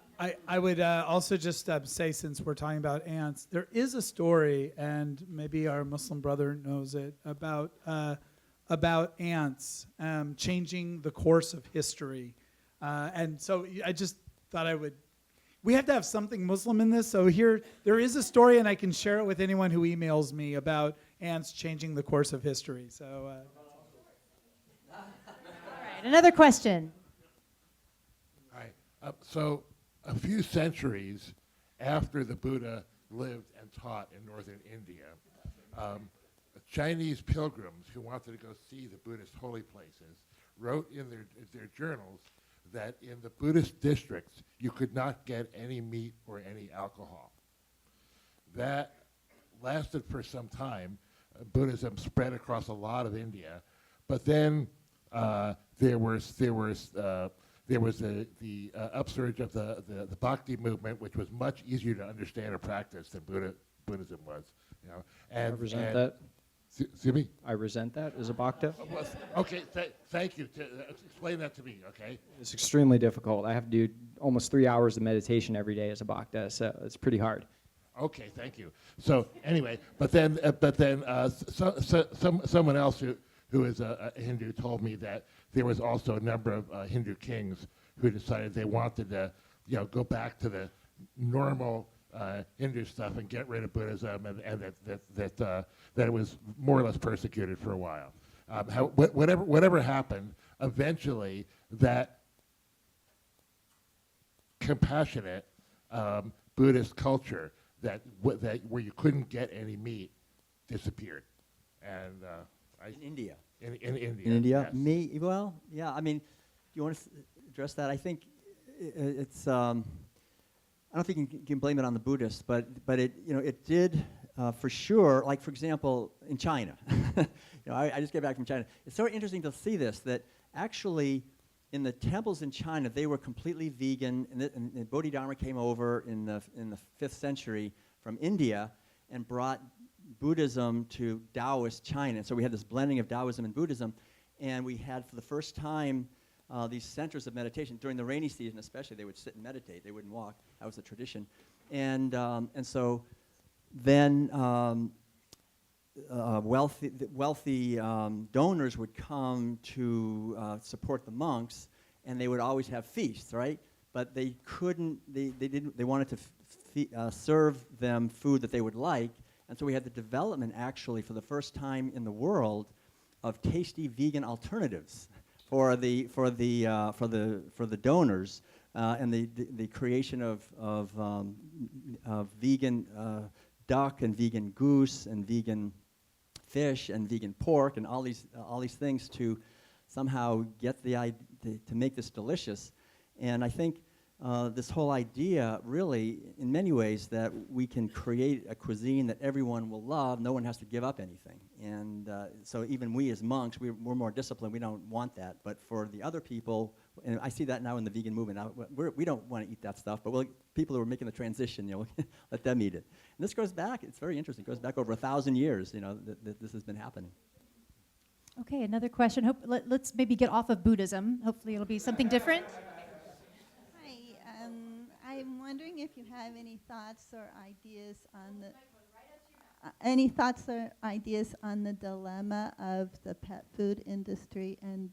would also just say, since we're talking about ants, there is a story, and maybe our Muslim brother knows it, about ants changing the course of history. And so I just thought we have to have something Muslim in this. So here, there is a story, and I can share it with anyone who emails me about ants changing the course of history. So, All right, another question. Hi. So a few centuries after the Buddha lived and taught in northern India, Chinese pilgrims who wanted to go see the Buddhist holy places wrote in their journals that in the Buddhist districts you could not get any meat or any alcohol. That lasted for some time. Buddhism spread across a lot of India, but then there was the upsurge of the Bhakti movement, which was much easier to understand or practice than Buddhism was. You know, I resent that. Excuse me? I resent that as a bhakta. Okay, thank you. Explain that to me, okay? It's extremely difficult. I have to do almost 3 hours of meditation every day as a bhakta, so it's pretty hard. Okay, thank you. So anyway, someone else who is a Hindu told me that there was also a number of Hindu kings who decided they wanted to, go back to the normal Hindu stuff and get rid of Buddhism, and that it was more or less persecuted for a while. Whatever happened, eventually that compassionate Buddhist culture that where you couldn't get any meat disappeared, and in India. In India. In India, yes. Well, yeah. I mean, do you want to address that? I think it's. I don't think you can blame it on the Buddhists, but it it did for sure. Like for example, in China, I just got back from China. It's so interesting to see this that actually. In the temples in China, they were completely vegan, and Bodhidharma came over in the 5th century from India and brought Buddhism to Taoist China. So we had this blending of Taoism and Buddhism, and we had for the first time these centers of meditation during the rainy season, especially. They would sit and meditate; they wouldn't walk. That was the tradition, and so then. Wealthy donors would come to support the monks, and they would always have feasts, right? But they couldn't. They didn't. They wanted to serve them food that they would like, and so we had the development, actually, for the first time in the world, of tasty vegan alternatives for the donors, and the creation of vegan duck and vegan goose and vegan fish and vegan pork and all these things to somehow get the idea to make this delicious. And I think this whole idea really, in many ways, that we can create a cuisine that everyone will love. No one has to give up anything. And so even we as monks, we're more disciplined. We don't want that. But for the other people, and I see that now in the vegan movement. Now, we don't want to eat that stuff, but people who are making the transition, let them eat it. And this goes back. It's very interesting. It goes back over 1,000 years. That this has been happening. Okay, another question. Let's maybe get off of Buddhism. Hopefully, it'll be something different. Hi, I'm wondering if you have any thoughts or ideas on the dilemma of the pet food industry and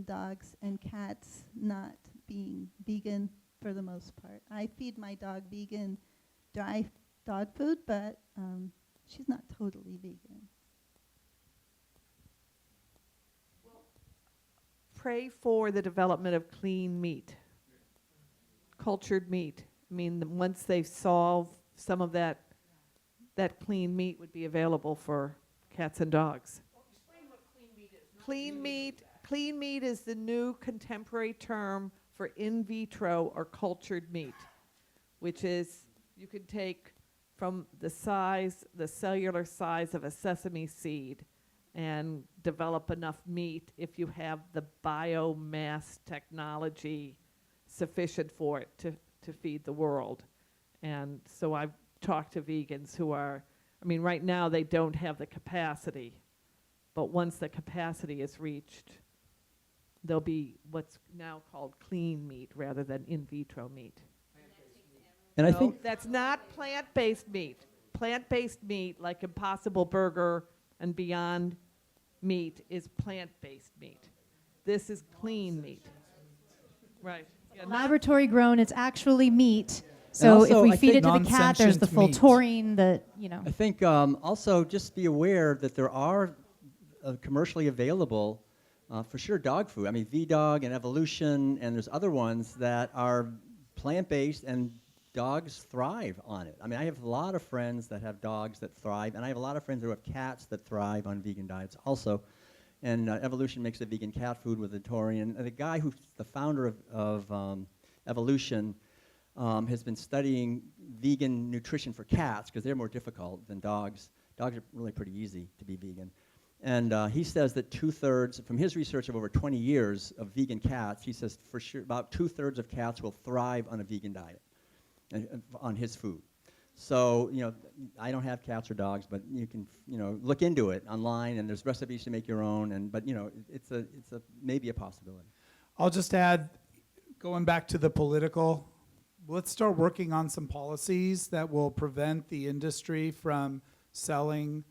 dogs and cats not being vegan for the most part. I feed my dog vegan dry dog food, but she's not totally vegan. Pray for the development of clean meat, cultured meat. I mean, once they solve some of that clean meat would be available for cats and dogs. Well, explain what clean meat is. Clean meat is the new contemporary term for in vitro or cultured meat, which is you could take from the cellular size of a sesame seed and develop enough meat if you have the biomass technology sufficient for it to feed the world. And so I've talked to vegans who are, right now they don't have the capacity, but once the capacity is reached, there'll be what's now called clean meat rather than in vitro meat. And I think that's not plant-based meat. Plant-based meat, like Impossible Burger and Beyond Meat, is plant-based meat. This is clean meat. Right. Yeah, Laboratory grown, it's actually meat. So if we feed it to the cat, there's the full taurine, I think also just be aware that there are commercially available, for sure, dog food. VDog and Evolution, and there's other ones that are plant-based, and dogs thrive on it. I mean, I have a lot of friends that have dogs that thrive, and I have a lot of friends who have cats that thrive on vegan diets also. And Evolution makes a vegan cat food with a Torian. And the guy who's the founder of Evolution has been studying vegan nutrition for cats because they're more difficult than dogs. Dogs are really pretty easy to be vegan. And he says that 2/3, from his research of over 20 years of vegan cats, he says for sure about 2/3 of cats will thrive on a vegan diet, on his food. So, you know, I don't have cats or dogs, but you can, you know, look into it online, and there's recipes to make your own, and but, you know, it's a maybe a possibility. I'll just add, going back to the political, let's start working on some policies that will prevent the industry from selling,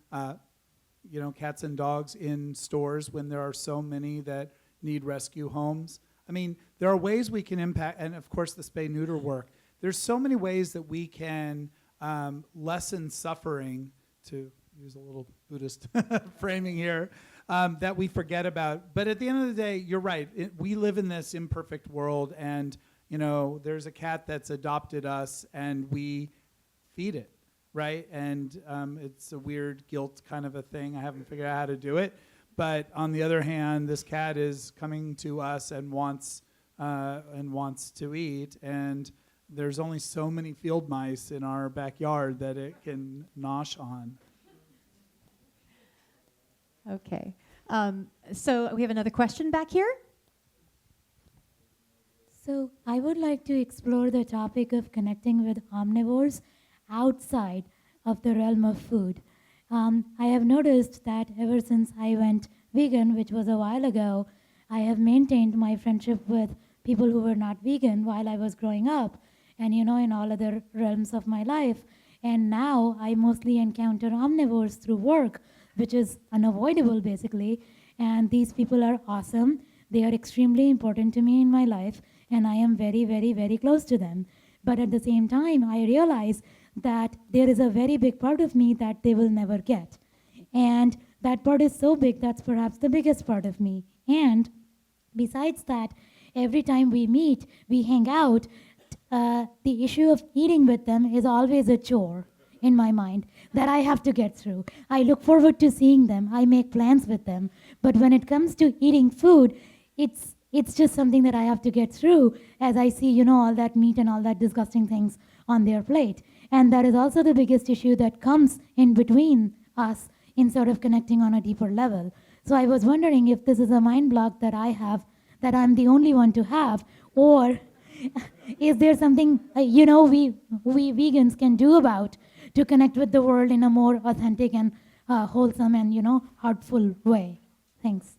you know, cats and dogs in stores when there are so many that need rescue homes. I mean, there are ways we can impact, and of course the spay-neuter work. There's so many ways that we can lessen suffering, to use a little Buddhist framing here, that we forget about. But at the end of the day, you're right. We live in this imperfect world, and you know, there's a cat that's adopted us, and we feed it, right? And it's a weird guilt kind of a thing. I haven't figured out how to do it. But on the other hand, this cat is coming to us and wants to eat, and there's only so many field mice in our backyard that it can nosh on. Okay. So we have another question back here. So I would like to explore the topic of connecting with omnivores outside of the realm of food. I have noticed that ever since I went vegan, which was a while ago, I have maintained my friendship with people who were not vegan while I was growing up, and you know, in all other realms of my life. And now I mostly encounter omnivores through work, which is unavoidable basically. And these people are awesome. They are extremely important to me in my life, and I am very, very, very close to them. But at the same time, I realize that there is a very big part of me that they will never get. And that part is so big, that's perhaps the biggest part of me. And besides that, every time we meet, we hang out, the issue of eating with them is always a chore in my mind that I have to get through. I look forward to seeing them. I make plans with them. But when it comes to eating food, it's just something that I have to get through as I see, you know, all that meat and all that disgusting things on their plate. And that is also the biggest issue that comes in between us in sort of connecting on a deeper level. So I was wondering if this is a mind block that I have, that I'm the only one to have, or is there something, you know, we vegans can do about to connect with the world in a more authentic and wholesome and, you know, heartful way? Thanks.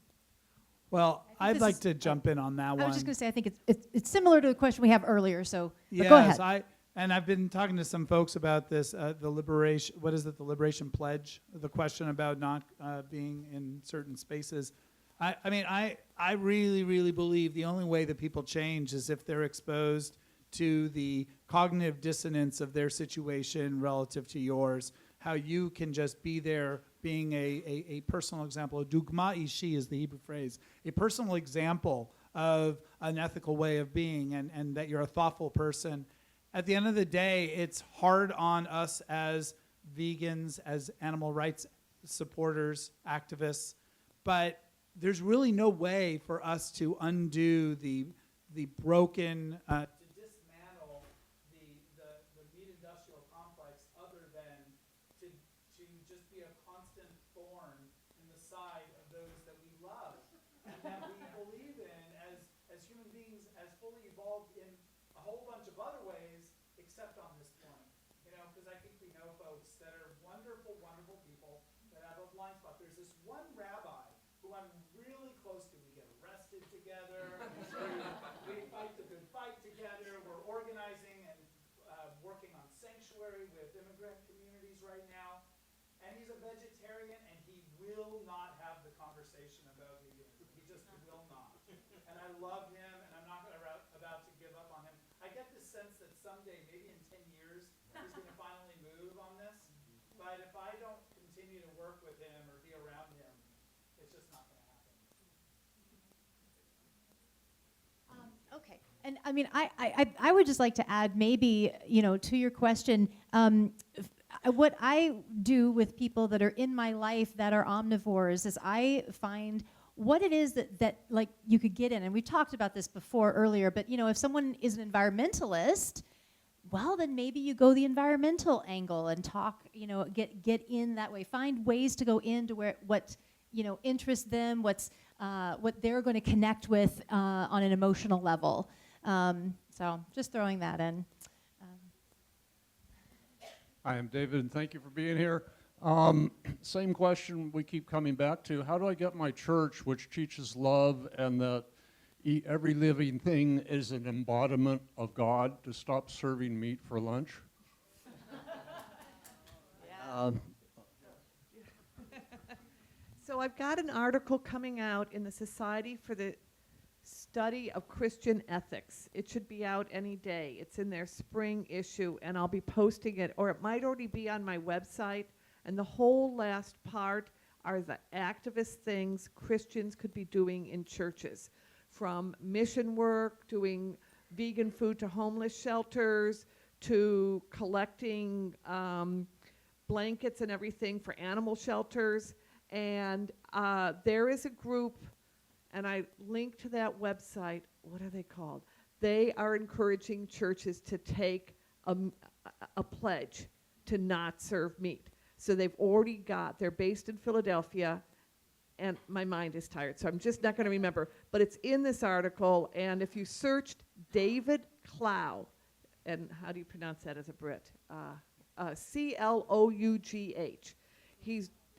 Well, I'd like to jump in on that one. I was just going to say, I think it's similar to the question we have earlier, so yes, go ahead. I've been talking to some folks about this, the liberation, what is it, the Liberation Pledge, the question about not being in certain spaces. I mean, I really, really believe the only way that people change is if they're exposed to the cognitive dissonance of their situation relative to yours, how you can just be there being a personal example. Dugma ishi is the Hebrew phrase, a personal example of an ethical way of being, and that you're a thoughtful person. At the end of the day, it's hard on us as vegans, as animal rights supporters, activists, but there's really no way for us to undo the broken, to dismantle the meat industrial complex other than to just be a constant thorn in the side of those that we love and that we believe in as human beings, as fully evolved in a whole bunch of other ways, except on this point. You know, because I think we know folks that are wonderful, wonderful people that have a blind spot. There's this one rabbi who I'm really close to. We get arrested together. we fight the good fight together. We're organizing and working on sanctuary with immigrant communities right now. And he's a vegetarian, and he will not have the conversation about veganism. He just will not. And I love him, and I'm not about to give up on him. I get this sense that someday, maybe in 10 years, he's going to finally move on this. But if I don't continue to work with him or be around him, it's just not going to happen. Okay. And I mean, I would just like to add maybe, to your question, what I do with people that are in my life that are omnivores is I find what it is that like you could get in. And we talked about this before earlier, but if someone is an environmentalist, well, then maybe you go the environmental angle and talk, get in that way. Find ways to go into what interests them, what they're going to connect with on an emotional level. So just throwing that in. I am David, and thank you for being here. Same question we keep coming back to. How do I get my church, which teaches love and that every living thing is an embodiment of God, to stop serving meat for lunch? So I've got an article coming out in the Society for the Study of Christian Ethics. It should be out any day. It's in their spring issue, and I'll be posting it, or it might already be on my website. And the whole last part are the activist things Christians could be doing in churches, from mission work, doing vegan food to homeless shelters, to collecting blankets and everything for animal shelters. And there is a group, and I link to that website. What are they called? They are encouraging churches to take a pledge to not serve meat. So they've already they're based in Philadelphia, and my mind is tired, so I'm just not going to remember. But it's in this article, and if you searched David Clough, and how do you pronounce that as a Brit? Clough.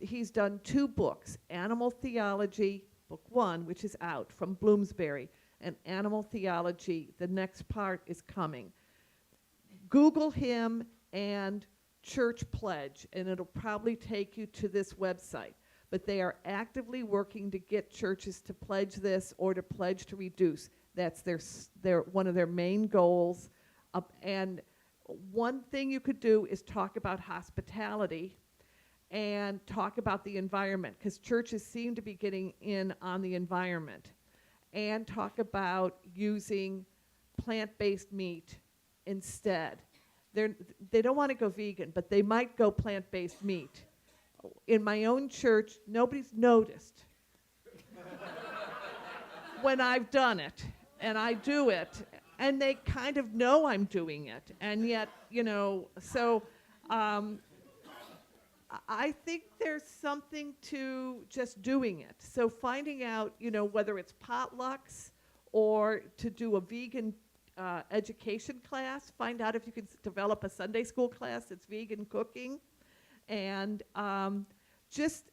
He's done 2 books, Animal Theology, book 1, which is out from Bloomsbury, and Animal Theology, the next part is coming. Google him and Church Pledge, and it'll probably take you to this website. But they are actively working to get churches to pledge this or to pledge to reduce. That's their one of their main goals. And one thing you could do is talk about hospitality and talk about the environment, because churches seem to be getting in on the environment, and talk about using plant-based meat instead. They don't want to go vegan, but they might go plant-based meat. In my own church, nobody's noticed when I've done it, and I do it, and they kind of know I'm doing it, and yet, so I think there's something to just doing it. So finding out, whether it's potlucks or to do a vegan education class, find out if you can develop a Sunday school class that's vegan cooking, and just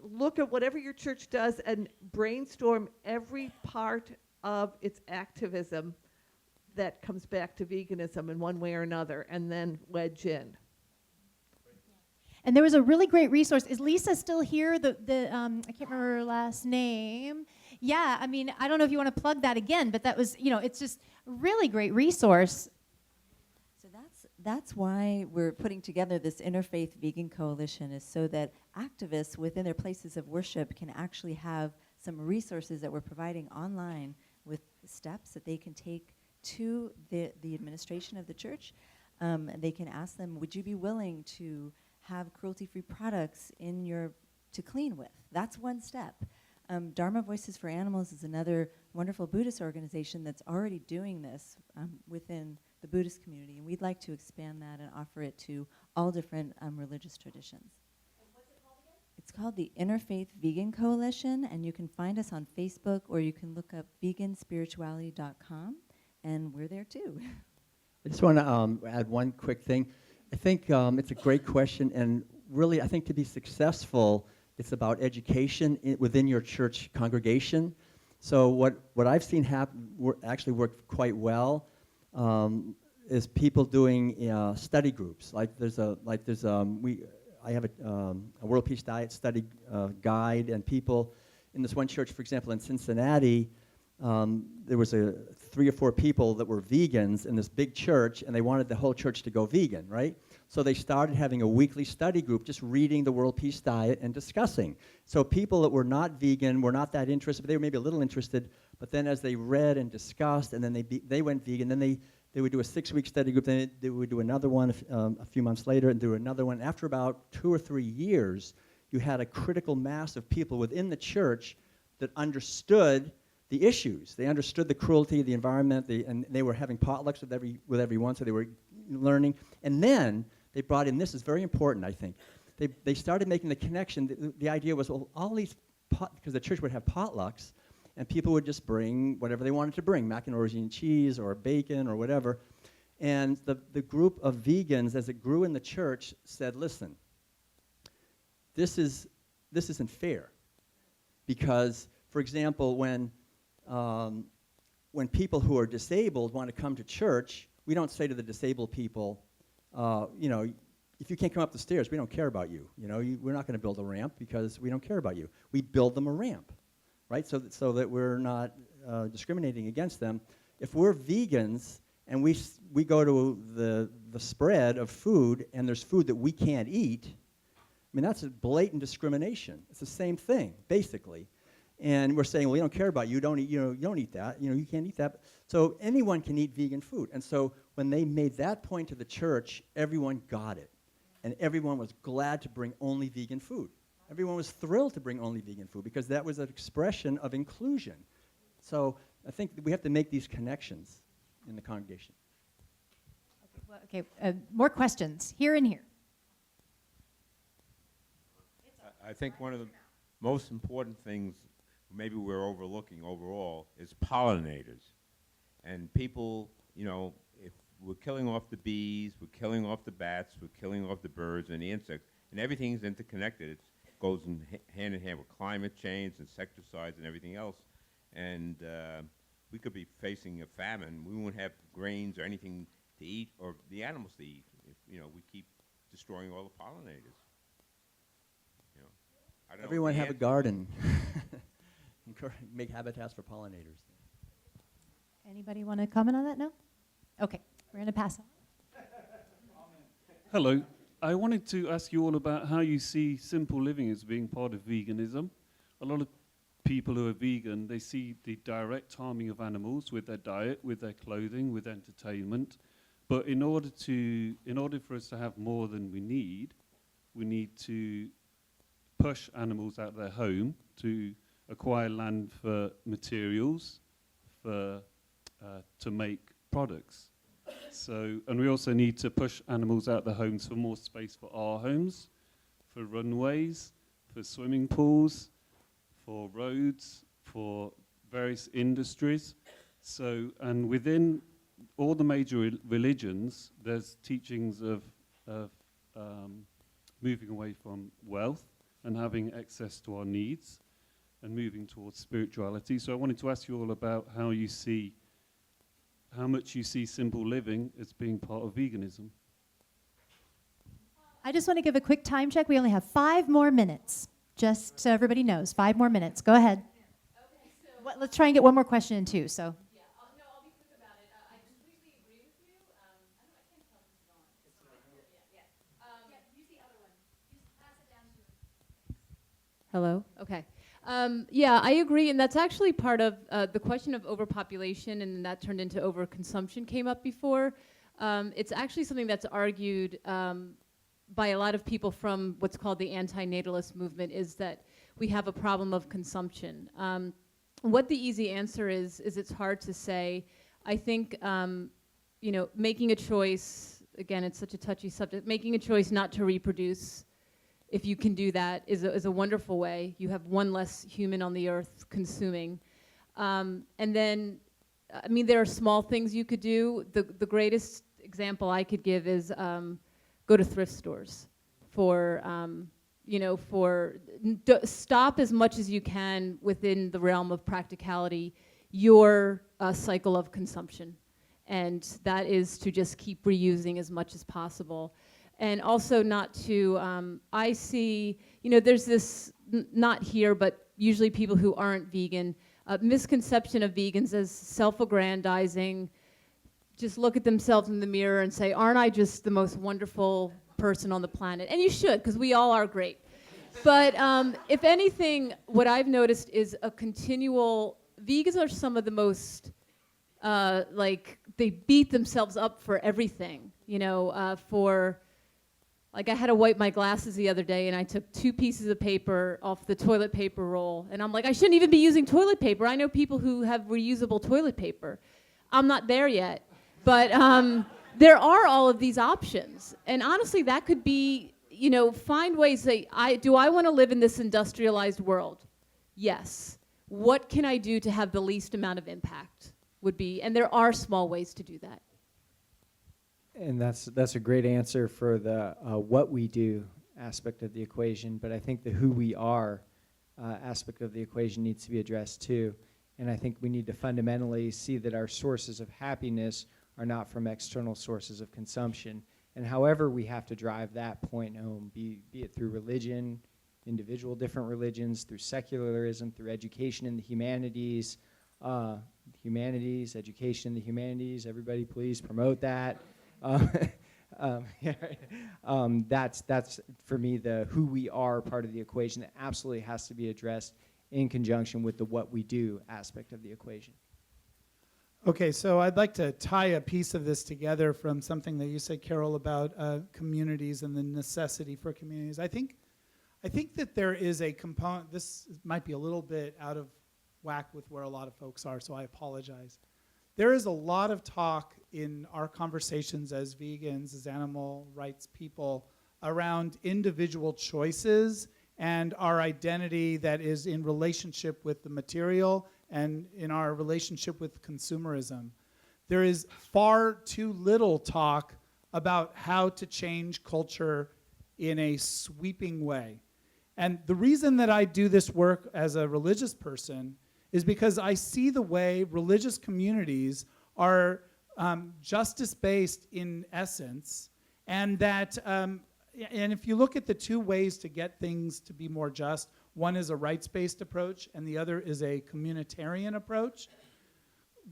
look at whatever your church does and brainstorm every part of its activism that comes back to veganism in one way or another, and then wedge in. And there was a really great resource. Is Lisa still here? I can't remember her last name. Yeah, I mean, I don't know if you want to plug that again, but that was, it's just a really great resource. So that's why we're putting together this Interfaith Vegan Coalition, is so that activists within their places of worship can actually have some resources that we're providing online with steps that they can take to the administration of the church. And they can ask them, would you be willing to have cruelty-free products to clean with? That's one step. Dharma Voices for Animals is another wonderful Buddhist organization that's already doing this within the Buddhist community, and we'd like to expand that and offer it to all different religious traditions. And what's it called again? It's called the Interfaith Vegan Coalition, and you can find us on Facebook, or you can look up veganspirituality.com, and we're there too. I just want to add one quick thing. I think it's a great question, and really I think to be successful, it's about education within your church congregation. So what I've seen actually work quite well is people doing study groups. I have a World Peace Diet study guide, and people in this one church, for example, in Cincinnati, there was 3 or 4 people that were vegans in this big church, and they wanted the whole church to go vegan, right? So they started having a weekly study group, just reading the World Peace Diet and discussing. So people that were not vegan were not that interested, but they were maybe a little interested, But then as they read and discussed, and then they went vegan, then they would do a 6-week study group, then they would do another one a few months later, and do another one. After about 2 or 3 years, you had a critical mass of people within the church that understood the issues. They understood the cruelty of the environment, and they were having potlucks with everyone, so they were learning. And then they brought in, this is very important, I think, they started making the connection. The idea was, well, all these, because the church would have potlucks, and people would just bring whatever they wanted to bring, macaroni and cheese or bacon or whatever. And the group of vegans, as it grew in the church, said, listen, this isn't fair. Because, for example, when people who are disabled want to come to church, we don't say to the disabled people, you know, if you can't come up the stairs, we don't care about you. You know, we're not going to build a ramp because we don't care about you. We build them a ramp, right? So that we're not discriminating against them. If we're vegans and we go to the spread of food and there's food that we can't eat, I mean, that's a blatant discrimination. It's the same thing, basically. And we're saying, well, we don't care about you. You don't eat that. You know, you can't eat that. So anyone can eat vegan food. And so when they made that point to the church, everyone got it. And everyone was glad to bring only vegan food. Everyone was thrilled to bring only vegan food because that was an expression of inclusion. So I think that we have to make these connections in the congregation. Okay, more questions here and here. I think one of the most important things maybe we're overlooking overall is pollinators. And people, you know, if we're killing off the bees, we're killing off the bats, we're killing off the birds and the insects, and everything's interconnected. It goes hand in hand with climate change, insecticides, and everything else. And we could be facing a famine. We won't have grains or anything to eat, or the animals to eat, if, you know, we keep destroying all the pollinators. You know, I don't know Everyone what the have a answer garden. Make habitats for pollinators. Anybody want to comment on that? No? Okay, we're going to pass on. Hello. I wanted to ask you all about how you see simple living as being part of veganism. A lot of people who are vegan, they see the direct harming of animals with their diet, with their clothing, with entertainment. But in order for us to have more than we need to push animals out of their home to acquire land for materials, to make products. So, and we also need to push animals out their homes for more space for our homes, for runways, for swimming pools, for roads, for various industries. So, and within all the major religions, there's teachings of moving away from wealth and having access to our needs and moving towards spirituality. So I wanted to ask you all about how much you see simple living as being part of veganism. I just want to give a quick time check. We only have 5 more minutes, just so everybody knows. 5 more minutes. Go ahead. Okay, so Let's try and get one more question in too. So. yeah, I'll be quick about it. I completely agree with you. I can't tell if it's on. Use the other one. Just pass it down to Hello? Okay. Yeah, I agree, and that's actually part of the question of overpopulation, and that turned into overconsumption came up before. It's actually something that's argued by a lot of people from what's called the anti-natalist movement, is that we have a problem of consumption. What the easy answer is it's hard to say. I think, you know, making a choice, again, it's such a touchy subject, making a choice not to reproduce, if you can do that, is a wonderful way. You have one less human on the earth consuming. And then, I mean, there are small things you could do. The greatest example I could give is go to thrift stores for, you know, stop as much as you can within the realm of practicality your cycle of consumption. And that is to just keep reusing as much as possible. And also not to, I see, you know, there's this, not here, but usually people who aren't vegan, misconception of vegans as self-aggrandizing, just look at themselves in the mirror and say, aren't I just the most wonderful person on the planet? And you should, because we all are great. But if anything, what I've noticed is a continual vegans are some of the most, like, they beat themselves up for everything, you know, like I had to wipe my glasses the other day and I took 2 pieces of paper off the toilet paper roll. And I'm like, I shouldn't even be using toilet paper. I know people who have reusable toilet paper. I'm not there yet. But there are all of these options. And honestly, that could be, you know, find ways that do I want to live in this industrialized world? Yes. What can I do to have the least amount of impact would be, and there are small ways to do that. And that's a great answer for the what we do aspect of the equation, but I think the who we are aspect of the equation needs to be addressed too. And I think we need to fundamentally see that our sources of happiness are not from external sources of consumption. And however we have to drive that point home, be it through religion, individual different religions, through secularism, through education in the humanities, education in the humanities, everybody please promote that. That's for me the who we are part of the equation that absolutely has to be addressed in conjunction with the what we do aspect of the equation. Okay, so I'd like to tie a piece of this together from something that you said, Carol, about communities and the necessity for communities. I think that there is a component, this might be a little bit out of whack with where a lot of folks are, so I apologize. There is a lot of talk in our conversations as vegans, as animal rights people, around individual choices and our identity that is in relationship with the material and in our relationship with consumerism. There is far too little talk about how to change culture in a sweeping way. And the reason that I do this work as a religious person is because I see the way religious communities are justice-based in essence, and that, and if you look at the 2 ways to get things to be more just, one is a rights-based approach and the other is a communitarian approach.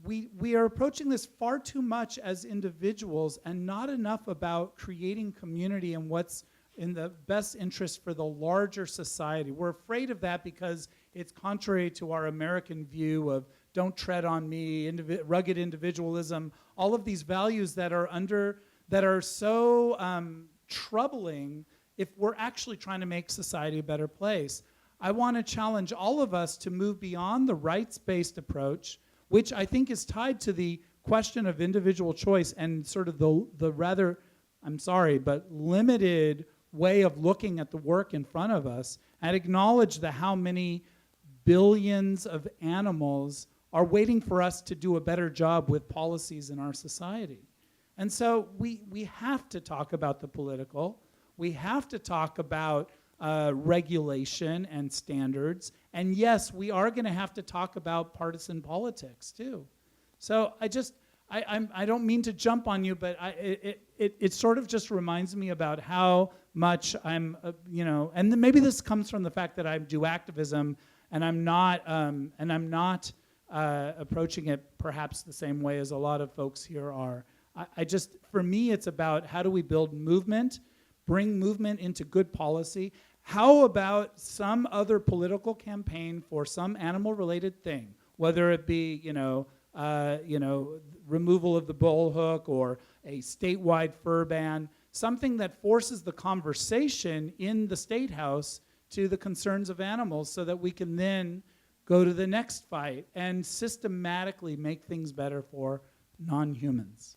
We are approaching this far too much as individuals and not enough about creating community and what's in the best interest for the larger society. We're afraid of that because it's contrary to our American view of don't tread on me, rugged individualism, all of these values that are so troubling if we're actually trying to make society a better place. I want to challenge all of us to move beyond the rights-based approach, which I think is tied to the question of individual choice and sort of the rather, I'm sorry, but limited way of looking at the work in front of us, and acknowledge how many billions of animals are waiting for us to do a better job with policies in our society. And so we have to talk about the political. We have to talk about regulation and standards. And yes, we are going to have to talk about partisan politics too. So I don't mean to jump on you, but it sort of just reminds me about how much I'm, and then maybe this comes from the fact that I do activism, and I'm not approaching it perhaps the same way as a lot of folks here are. For me, it's about how do we build movement, bring movement into good policy. How about some other political campaign for some animal-related thing, whether it be, removal of the bull hook or a statewide fur ban, something that forces the conversation in the State House to the concerns of animals so that we can then go to the next fight and systematically make things better for non-humans.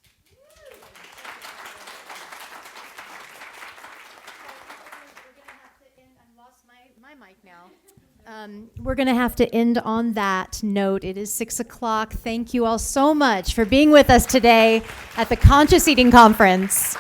We're going to have to end on that note. It is 6 o'clock. Thank you all so much for being with us today at the Conscious Eating Conference.